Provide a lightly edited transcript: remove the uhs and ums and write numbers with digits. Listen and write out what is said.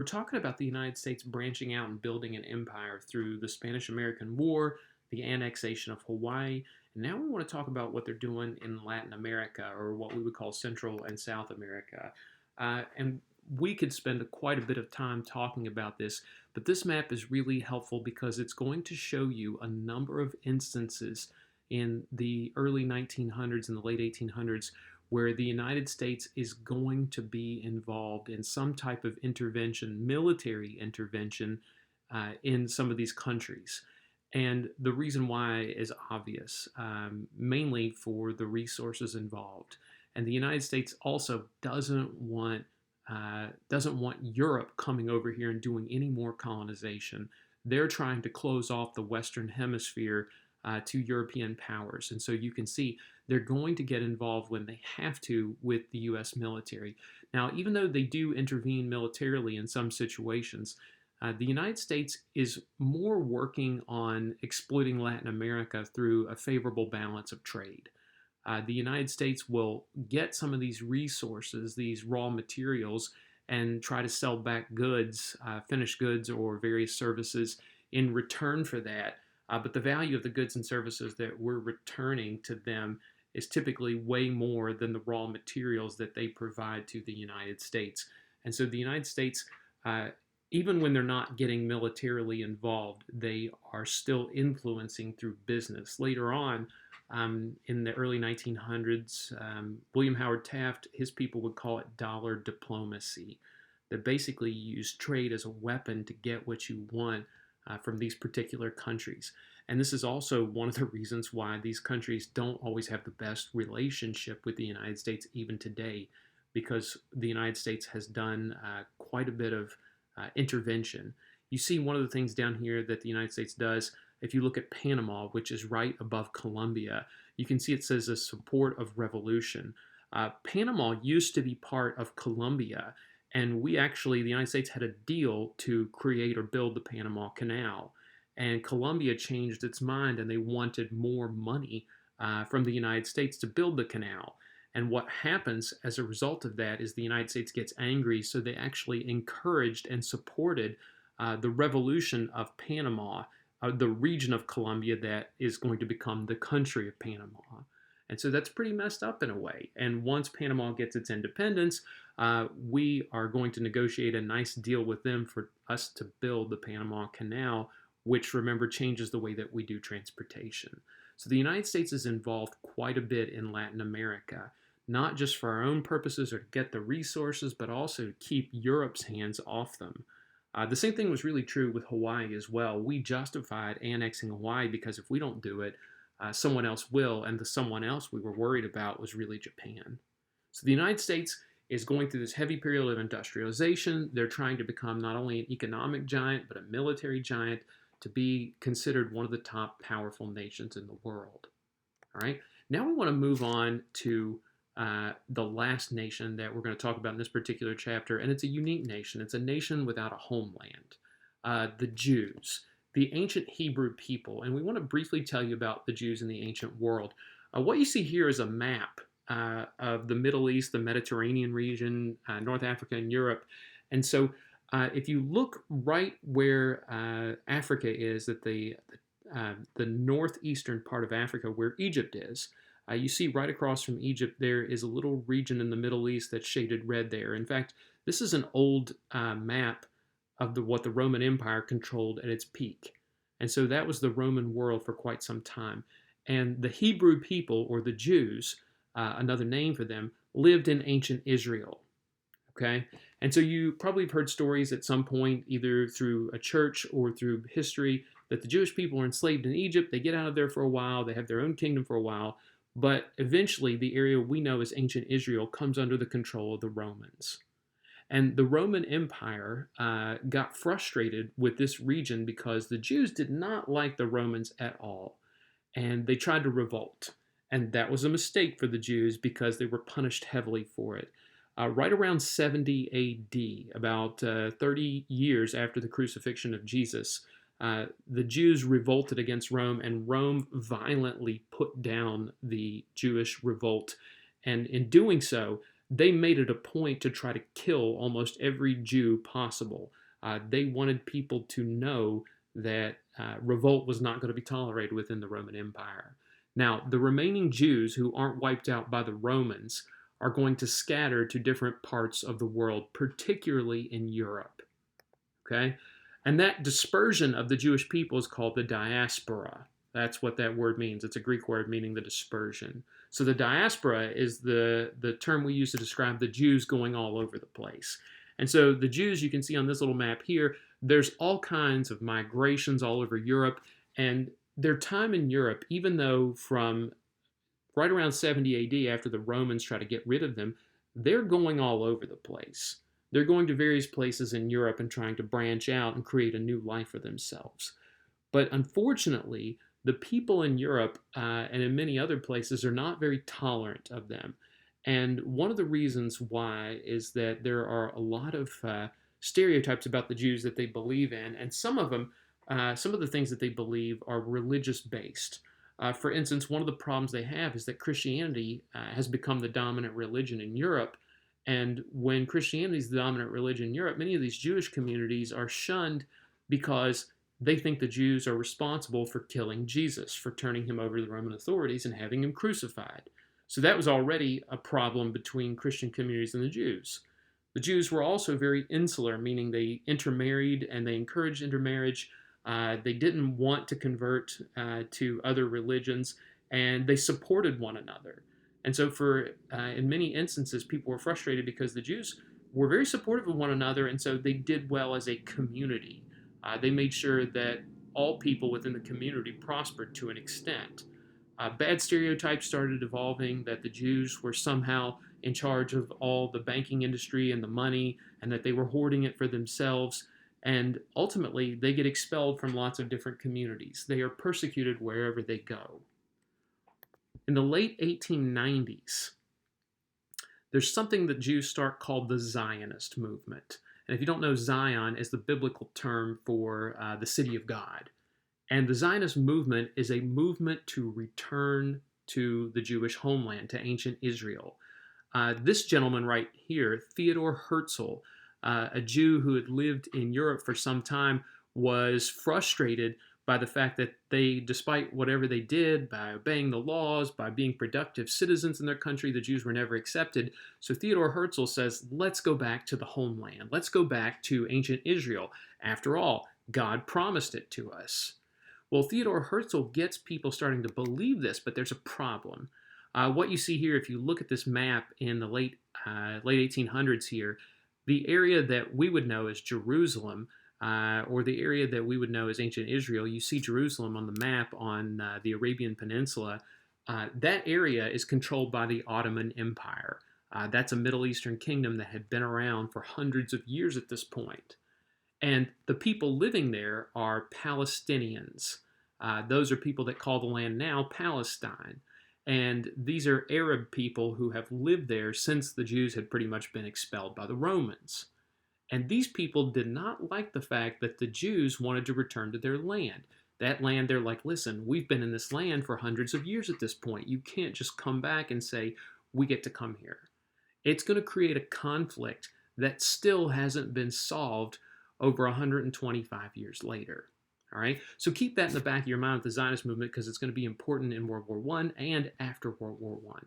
We're talking about the United States branching out and building an empire through the Spanish-American War, the annexation of Hawaii, and now we want to talk about what they're doing in Latin America, or what we would call Central and South America. And we could spend quite a bit of time talking about this, but this map is really helpful because it's going to show you a number of instances in the early 1900s and the late 1800s where the United States is going to be involved in some type of intervention, military intervention, in some of these countries. And the reason why is obvious, mainly for the resources involved. And the United States also doesn't want Europe coming over here and doing any more colonization. They're trying to close off the Western Hemisphere to European powers. And so you can see they're going to get involved when they have to with the U.S. military. Now, even though they do intervene militarily in some situations, the United States is more working on exploiting Latin America through a favorable balance of trade. The United States will get some of these resources, these raw materials, and try to sell back goods, finished goods, or various services in return for that. But the value of the goods and services that we're returning to them is typically way more than the raw materials that they provide to the United States. And so the United States, even when they're not getting militarily involved, they are still influencing through business. Later on, in the early 1900s, William Howard Taft, his people would call it dollar diplomacy. That basically you use trade as a weapon to get what you want from these particular countries. And this is also one of the reasons why these countries don't always have the best relationship with the United States even today, because the United States has done quite a bit of intervention. You see one of the things down here that the United States does, if you look at Panama, which is right above Colombia, you can see it says a support of revolution. Panama used to be part of Colombia, and the United States had a deal to create or build the Panama Canal. And Colombia changed its mind and they wanted more money from the United States to build the canal. And what happens as a result of that is the United States gets angry, so they actually encouraged and supported the revolution of Panama, the region of Colombia that is going to become the country of Panama. And so that's pretty messed up in a way. And once Panama gets its independence, we are going to negotiate a nice deal with them for us to build the Panama Canal, which, remember, changes the way that we do transportation. So the United States is involved quite a bit in Latin America, not just for our own purposes or to get the resources, but also to keep Europe's hands off them. The same thing was really true with Hawaii as well. We justified annexing Hawaii because if we don't do it, someone else will, and the someone else we were worried about was really Japan. So the United States is going through this heavy period of industrialization. They're trying to become not only an economic giant, but a military giant, to be considered one of the top powerful nations in the world. All right, now we want to move on to the last nation that we're going to talk about in this particular chapter, and it's a unique nation. It's a nation without a homeland, the Jews, the ancient Hebrew people. And we want to briefly tell you about the Jews in the ancient world. What you see here is a map of the Middle East, the Mediterranean region, North Africa, and Europe. And so if you look right where Africa is, at the northeastern part of Africa, where Egypt is, you see right across from Egypt there is a little region in the Middle East that's shaded red there. In fact, this is an old map of what the Roman Empire controlled at its peak. And so that was the Roman world for quite some time. And the Hebrew people, or the Jews, another name for them, lived in ancient Israel. Okay? And so you probably have heard stories at some point, either through a church or through history, that the Jewish people are enslaved in Egypt. They get out of there for a while. They have their own kingdom for a while. But eventually, the area we know as ancient Israel comes under the control of the Romans. And the Roman Empire got frustrated with this region because the Jews did not like the Romans at all. And they tried to revolt. And that was a mistake for the Jews because they were punished heavily for it. Right around 70 AD, about 30 years after the crucifixion of Jesus, the Jews revolted against Rome, and Rome violently put down the Jewish revolt. And in doing so, they made it a point to try to kill almost every Jew possible. They wanted people to know that revolt was not going to be tolerated within the Roman Empire. Now, the remaining Jews who aren't wiped out by the Romans are going to scatter to different parts of the world, particularly in Europe. Okay? And that dispersion of the Jewish people is called the diaspora. That's what that word means. It's a Greek word meaning the dispersion. So the diaspora is the term we use to describe the Jews going all over the place. And so the Jews, you can see on this little map here, there's all kinds of migrations all over Europe. And their time in Europe, even though from right around 70 AD, after the Romans try to get rid of them, they're going all over the place. They're going to various places in Europe and trying to branch out and create a new life for themselves. But unfortunately, the people in Europe and in many other places are not very tolerant of them. And one of the reasons why is that there are a lot of stereotypes about the Jews that they believe in, and some of them, some of the things that they believe are religious based. For instance, one of the problems they have is that Christianity has become the dominant religion in Europe. And when Christianity is the dominant religion in Europe, many of these Jewish communities are shunned because they think the Jews are responsible for killing Jesus, for turning him over to the Roman authorities and having him crucified. So that was already a problem between Christian communities and the Jews. The Jews were also very insular, meaning they intermarried and they encouraged intermarriage. They didn't want to convert to other religions, and they supported one another. And so, in many instances, people were frustrated because the Jews were very supportive of one another, and so they did well as a community. They made sure that all people within the community prospered to an extent. Bad stereotypes started evolving that the Jews were somehow in charge of all the banking industry and the money, and that they were hoarding it for themselves. And ultimately, they get expelled from lots of different communities. They are persecuted wherever they go. In the late 1890s, there's something that Jews start called the Zionist movement. And if you don't know, Zion is the biblical term for the city of God. And the Zionist movement is a movement to return to the Jewish homeland, to ancient Israel. This gentleman right here, Theodor Herzl, a Jew who had lived in Europe for some time, was frustrated by the fact that they, despite whatever they did, by obeying the laws, by being productive citizens in their country, the Jews were never accepted. So Theodor Herzl says, let's go back to the homeland. Let's go back to ancient Israel. After all, God promised it to us. Well, Theodor Herzl gets people starting to believe this, but there's a problem. What you see here, if you look at this map in the late 1800s here, the area that we would know as Jerusalem, or the area that we would know as ancient Israel, you see Jerusalem on the map on the Arabian Peninsula. That area is controlled by the Ottoman Empire. That's a Middle Eastern kingdom that had been around for hundreds of years at this point. And the people living there are Palestinians. Those are people that call the land now Palestine. And these are Arab people who have lived there since the Jews had pretty much been expelled by the Romans. And these people did not like the fact that the Jews wanted to return to their land. That land, they're like, listen, we've been in this land for hundreds of years at this point. You can't just come back and say, we get to come here. It's going to create a conflict that still hasn't been solved over 125 years later. All right, so keep that in the back of your mind with the Zionist movement because it's going to be important in World War I and after World War I.